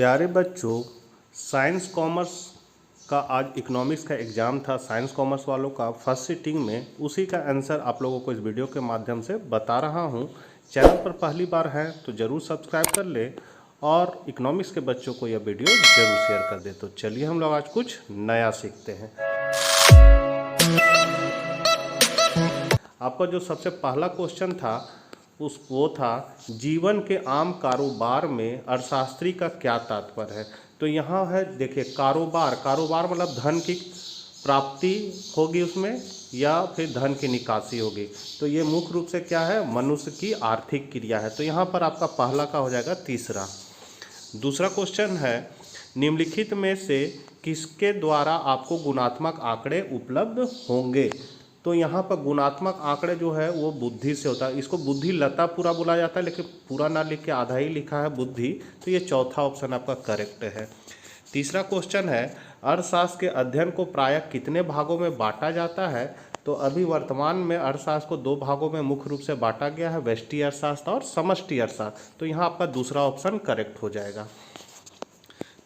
प्यारे बच्चों, science commerce का आज इकोनॉमिक्स का एग्ज़ाम था। साइंस कॉमर्स वालों का फर्स्ट सिटिंग में उसी का आंसर आप लोगों को इस वीडियो के माध्यम से बता रहा हूं। चैनल पर पहली बार हैं तो ज़रूर सब्सक्राइब कर ले और इकोनॉमिक्स के बच्चों को यह वीडियो ज़रूर शेयर कर दे। तो चलिए हम लोग आज कुछ नया सीखते हैं। आपका जो सबसे पहला क्वेश्चन था वो था जीवन के आम कारोबार में अर्थशास्त्री का क्या तात्पर्य है। तो यहाँ है, देखिए, कारोबार मतलब धन की प्राप्ति होगी उसमें या फिर धन की निकासी होगी। तो ये मुख्य रूप से क्या है, मनुष्य की आर्थिक क्रिया है। तो यहाँ पर आपका पहला का हो जाएगा तीसरा। दूसरा क्वेश्चन है, निम्नलिखित में से किसके द्वारा आपको गुणात्मक आंकड़े उपलब्ध होंगे। तो यहाँ पर गुणात्मक आंकड़े जो है वो बुद्धि से होता है। इसको बुद्धि लता पूरा बोला जाता है, लेकिन पूरा ना लिख के आधा ही लिखा है बुद्धि। तो ये चौथा ऑप्शन आपका करेक्ट है। तीसरा क्वेश्चन है, अर्थशास्त्र के अध्ययन को प्रायः कितने भागों में बांटा जाता है। तो अभी वर्तमान में अर्थशास्त्र को दो भागों में मुख्य रूप से बांटा गया है, व्यष्टि अर्थशास्त्र और समष्टि अर्थशास्त्र। तो यहाँ आपका दूसरा ऑप्शन करेक्ट हो जाएगा।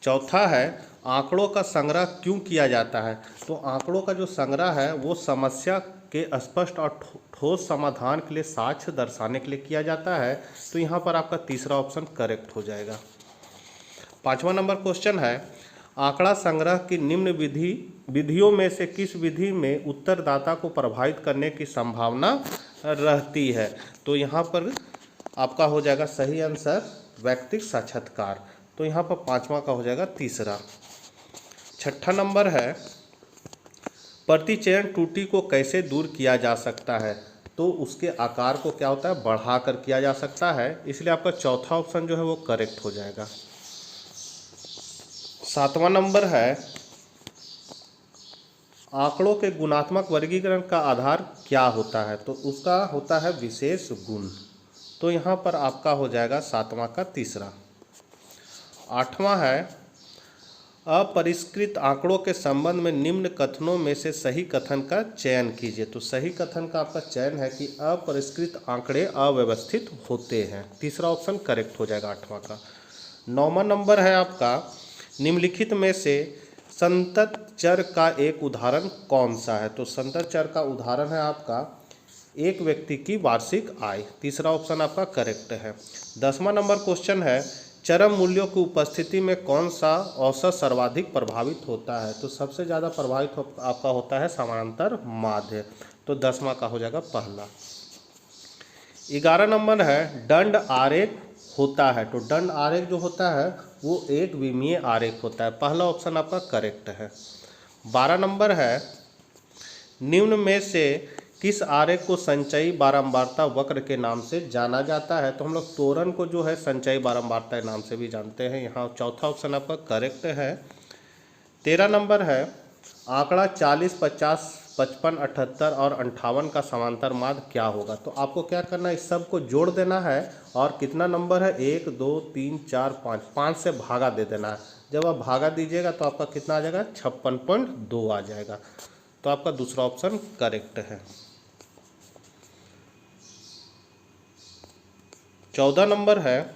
चौथा है, आंकड़ों का संग्रह क्यों किया जाता है। तो आंकड़ों का जो संग्रह है वो समस्या के स्पष्ट और ठोस समाधान के लिए साक्ष्य दर्शाने के लिए किया जाता है। तो यहाँ पर आपका तीसरा ऑप्शन करेक्ट हो जाएगा। पांचवा नंबर क्वेश्चन है, आंकड़ा संग्रह की निम्न विधियों में से किस विधि में उत्तरदाता को प्रभावित करने की संभावना रहती है। तो यहाँ पर आपका हो जाएगा सही आंसर व्यक्तिगत साक्षात्कार। तो यहाँ पर पांचवा का हो जाएगा तीसरा। छठा नंबर है, प्रतिचयन त्रुटि को कैसे दूर किया जा सकता है। तो उसके आकार को क्या होता है, बढ़ाकर किया जा सकता है। इसलिए आपका चौथा ऑप्शन जो है वो करेक्ट हो जाएगा। सातवां नंबर है, आंकड़ों के गुणात्मक वर्गीकरण का आधार क्या होता है। तो उसका होता है विशेष गुण। तो यहाँ पर आपका हो जाएगा सातवां का तीसरा। आठवां है, अपरिष्कृत आंकड़ों के संबंध में निम्न कथनों में से सही कथन का चयन कीजिए। तो सही कथन का आपका चयन है कि अपरिष्कृत आंकड़े अव्यवस्थित होते हैं। तीसरा ऑप्शन करेक्ट हो जाएगा आठवां का। नौवां नंबर है आपका, निम्नलिखित में से संतत चर का एक उदाहरण कौन सा है। तो संतत चर का उदाहरण है आपका एक व्यक्ति की वार्षिक आय। तीसरा ऑप्शन आपका करेक्ट है। 10वां नंबर क्वेश्चन है, चरम मूल्यों की उपस्थिति में कौन सा औसत सर्वाधिक प्रभावित होता है। तो सबसे ज़्यादा प्रभावित आपका होता है समानांतर माध्य। तो 10वां का हो जाएगा पहला। 11 नंबर है, दंड आरेख होता है। तो दंड आरेख जो होता है वो एक विमीय आरेख होता है। पहला ऑप्शन आपका करेक्ट है। 12 नंबर है, निम्न में से किस आरेख को संचयी बारंबारता वक्र के नाम से जाना जाता है। तो हम लोग त्वरण को जो है संचयी बारंबारता के नाम से भी जानते हैं। यहाँ चौथा ऑप्शन आपका करेक्ट है। 13 नंबर है, आंकड़ा 40, 50, 55, 78 और 58 का समांतर माध्य क्या होगा। तो आपको क्या करना है, इस सब को जोड़ देना है और कितना नंबर है, 1, 2, 3, 4, 5 से भागा दे देना है। जब आप भागा दीजिएगा तो आपका कितना आ जाएगा, 56.2 आ जाएगा। तो आपका दूसरा ऑप्शन करेक्ट है। 14 नंबर है,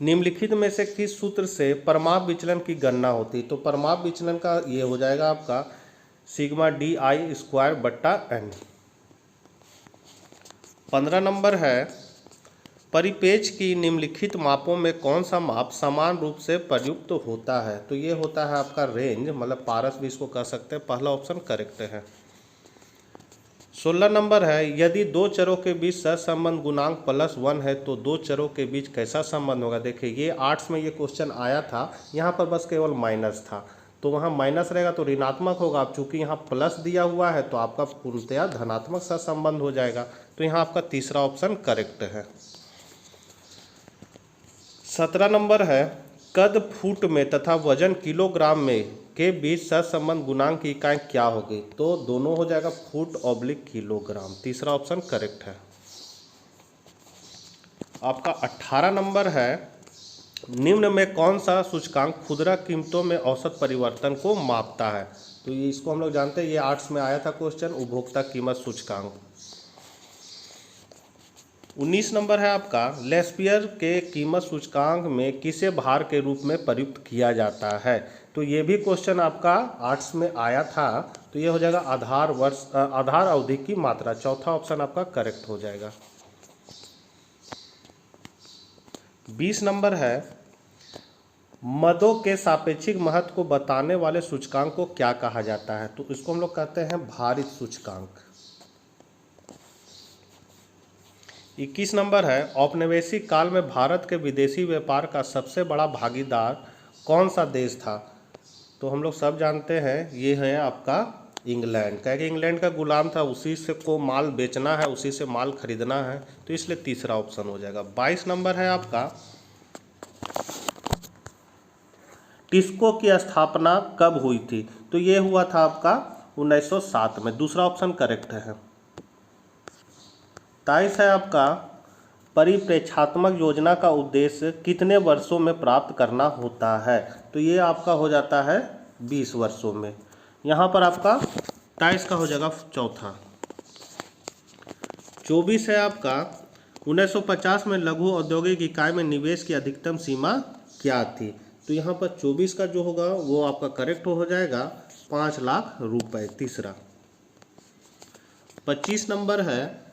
निम्नलिखित में से किस सूत्र से परमाप विचलन की गणना होती है। तो परमाप विचलन का ये हो जाएगा आपका सिग्मा DI² बट्टा n। 15 नंबर है, परिपेक्ष की निम्नलिखित मापों में कौन सा माप समान रूप से प्रयुक्त होता है। तो ये होता है आपका रेंज, मतलब पारस भी इसको कह सकते हैं। पहला ऑप्शन करेक्ट है। 16 नंबर है, यदि दो चरों के बीच सहसंबंध गुणांक +1 है तो दो चरों के बीच कैसा संबंध होगा। देखिए, ये आर्ट्स में ये क्वेश्चन आया था, यहाँ पर बस केवल माइनस था। तो वहाँ माइनस रहेगा तो ऋणात्मक होगा। अब चूंकि यहाँ प्लस दिया हुआ है तो आपका पूर्णतया धनात्मक सहसंबंध हो जाएगा। तो यहाँ आपका तीसरा ऑप्शन करेक्ट है। 17 नंबर है, कद फुट में तथा वजन किलोग्राम में के बीच सहसंबंध गुणांक की इकाई क्या होगी। तो दोनों हो जाएगा फुट/किलोग्राम। तीसरा ऑप्शन करेक्ट है। आपका 18 नंबर है, निम्न में कौन सा सूचकांक खुदरा कीमतों में औसत परिवर्तन को मापता है। तो ये इसको हम लोग जानते हैं, ये आर्ट्स में आया था क्वेश्चन, उपभोक्ता कीमत सूचकांक। 19 नंबर है आपका, लेस्पियर के कीमत सूचकांक में किसे भार के रूप में प्रयुक्त किया जाता है। तो ये भी क्वेश्चन आपका आर्ट्स में आया था। तो ये हो जाएगा आधार अवधि की मात्रा। चौथा ऑप्शन आपका करेक्ट हो जाएगा। 20 नंबर है, मदों के सापेक्षिक महत्व को बताने वाले सूचकांक को क्या कहा जाता है। तो इसको हम लोग कहते हैं भारित सूचकांक। 21 नंबर है, औपनिवेशिक काल में भारत के विदेशी व्यापार का सबसे बड़ा भागीदार कौन सा देश था। तो हम लोग सब जानते हैं ये है आपका इंग्लैंड। क्या कि इंग्लैंड का गुलाम था, उसी से को माल बेचना है, उसी से माल खरीदना है, तो इसलिए तीसरा ऑप्शन हो जाएगा। 22 नंबर है आपका, टिस्को की स्थापना कब हुई थी। तो ये हुआ था आपका 1907 में। दूसरा ऑप्शन करेक्ट है। 23 है आपका, परिप्रेक्षात्मक योजना का उद्देश्य कितने वर्षों में प्राप्त करना होता है। तो ये आपका हो जाता है 20 वर्षों में। यहाँ पर आपका 23 का हो जाएगा चौथा। 24 है आपका, 1950 में लघु औद्योगिक इकाई में निवेश की अधिकतम सीमा क्या थी। तो यहाँ पर 24 का जो होगा वो आपका करेक्ट हो जाएगा 5 लाख रुपए। तीसरा। 25 नंबर है,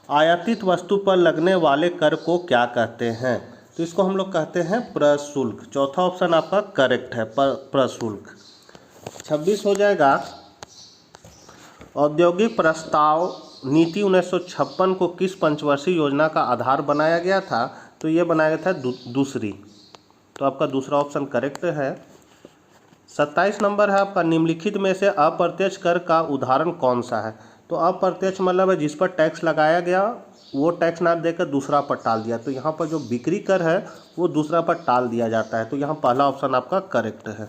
आयातित वस्तु पर लगने वाले कर को क्या कहते हैं। तो इसको हम लोग कहते हैं प्रशुल्क। चौथा ऑप्शन आपका करेक्ट है, प्रशुल्क। 26 हो जाएगा, औद्योगिक प्रस्ताव नीति 1956 को किस पंचवर्षीय योजना का आधार बनाया गया था। तो ये बनाया गया था दूसरी। तो आपका दूसरा ऑप्शन करेक्ट है। 27 नंबर है आपका, निम्नलिखित में से अप्रत्यक्ष कर का उदाहरण कौन सा है। तो अप्रत्यक्ष मतलब है जिस पर टैक्स लगाया गया वो टैक्स ना देकर दूसरा पर टाल दिया। तो यहाँ पर जो बिक्री कर है वो दूसरा पर टाल दिया जाता है। तो यहाँ पहला ऑप्शन आपका करेक्ट है।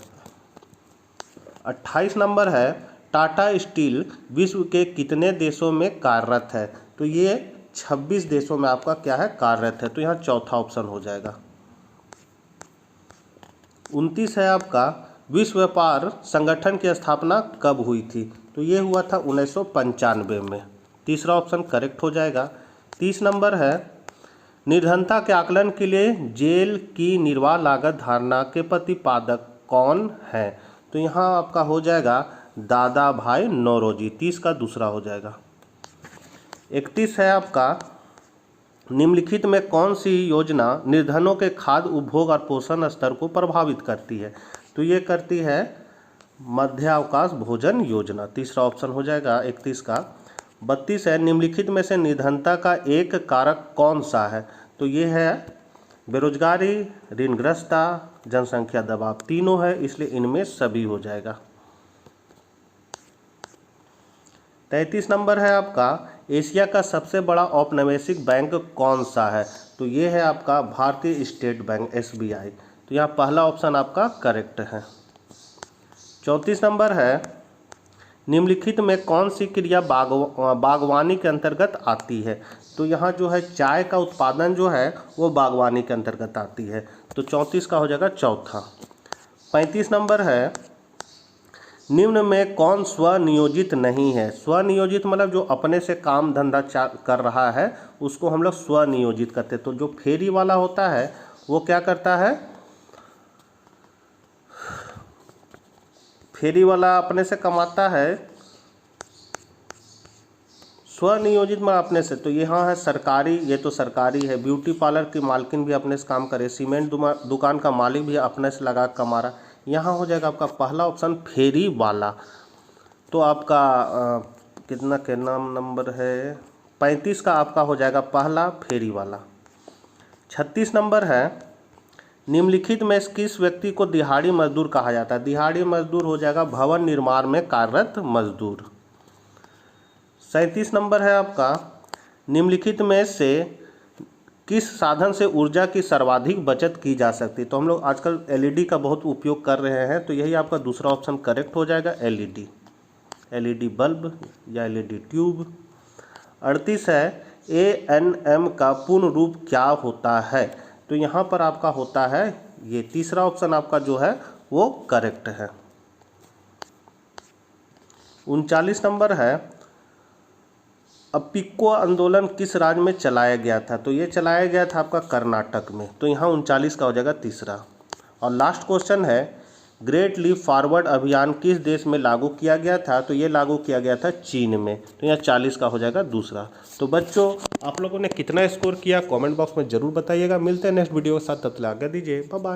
28 नंबर है, टाटा स्टील विश्व के कितने देशों में कार्यरत है। तो ये 26 देशों में आपका क्या है, कार्यरत है। तो यहाँ चौथा ऑप्शन हो जाएगा। 29 है आपका, विश्व व्यापार संगठन की स्थापना कब हुई थी। तो ये हुआ था 1995 में। तीसरा ऑप्शन करेक्ट हो जाएगा। 30 नंबर है, निर्धनता के आकलन के लिए जेल की निर्वाह लागत धारणा के प्रतिपादक कौन है। तो यहाँ आपका हो जाएगा दादा भाई नौरोजी। 30 का दूसरा हो जाएगा। 31 है आपका, निम्नलिखित में कौन सी योजना निर्धनों के खाद्य उपभोग और पोषण स्तर को प्रभावित करती है। तो ये करती है मध्यावकाश भोजन योजना। तीसरा ऑप्शन हो जाएगा 31 का। 32 है, निम्नलिखित में से निर्धनता का एक कारक कौन सा है। तो ये है बेरोजगारी, ऋणग्रस्तता, जनसंख्या दबाव। तीनों है, इसलिए इनमें सभी हो जाएगा। 33 नंबर है आपका, एशिया का सबसे बड़ा औपनिवेशिक बैंक कौन सा है। तो ये है आपका भारतीय स्टेट बैंक SBI। तो यहाँ पहला ऑप्शन आपका करेक्ट है। 34 नंबर है, निम्नलिखित में कौन सी क्रिया बागवानी के अंतर्गत आती है। तो यहाँ जो है चाय का उत्पादन जो है वो बागवानी के अंतर्गत आती है। तो 34 का हो जाएगा चौथा। 35 नंबर है, निम्न में कौन स्वनियोजित नहीं है। स्वनियोजित मतलब जो अपने से काम धंधा कर रहा है उसको हम लोग स्वनियोजित करते हैं। तो जो फेरी वाला होता है वो क्या करता है, फेरी वाला अपने से कमाता है, स्वनियोजित में अपने से। तो यहाँ है सरकारी, ये तो सरकारी है। ब्यूटी पार्लर की मालकिन भी अपने से काम करे, सीमेंट दुकान का मालिक भी अपने से लगा कमा रहा। यहाँ हो जाएगा आपका पहला ऑप्शन फेरी वाला। तो आपका कितना के नाम नंबर है 35 का आपका हो जाएगा पहला फेरी वाला। 36 नंबर है, निम्नलिखित में किस व्यक्ति को दिहाड़ी मजदूर कहा जाता है। दिहाड़ी मजदूर हो जाएगा भवन निर्माण में कार्यरत मजदूर। 37 नंबर है आपका, निम्नलिखित में से किस साधन से ऊर्जा की सर्वाधिक बचत की जा सकती है। तो हम लोग आजकल LED का बहुत उपयोग कर रहे हैं। तो यही आपका दूसरा ऑप्शन करेक्ट हो जाएगा, LED बल्ब या LED ट्यूब। 38 है, ANM का पूर्ण रूप क्या होता है। तो यहाँ पर आपका होता है ये तीसरा ऑप्शन आपका जो है वो करेक्ट है। 39 नंबर है, अब पिक्को आंदोलन किस राज्य में चलाया गया था? तो ये चलाया गया था आपका कर्नाटक में। तो यहाँ 39 का हो जाएगा तीसरा। और लास्ट क्वेश्चन है, ग्रेट लीप फॉरवर्ड अभियान किस देश में लागू किया गया था? तो ये लागू किया गया था चीन में। तो यहाँ 40 का हो जाएगा दूसरा। तो बच्चों, आप लोगों ने कितना स्कोर किया कमेंट बॉक्स में ज़रूर बताइएगा। मिलते हैं नेक्स्ट वीडियो के साथ, तब तक आज्ञा दीजिए, बाय बाय।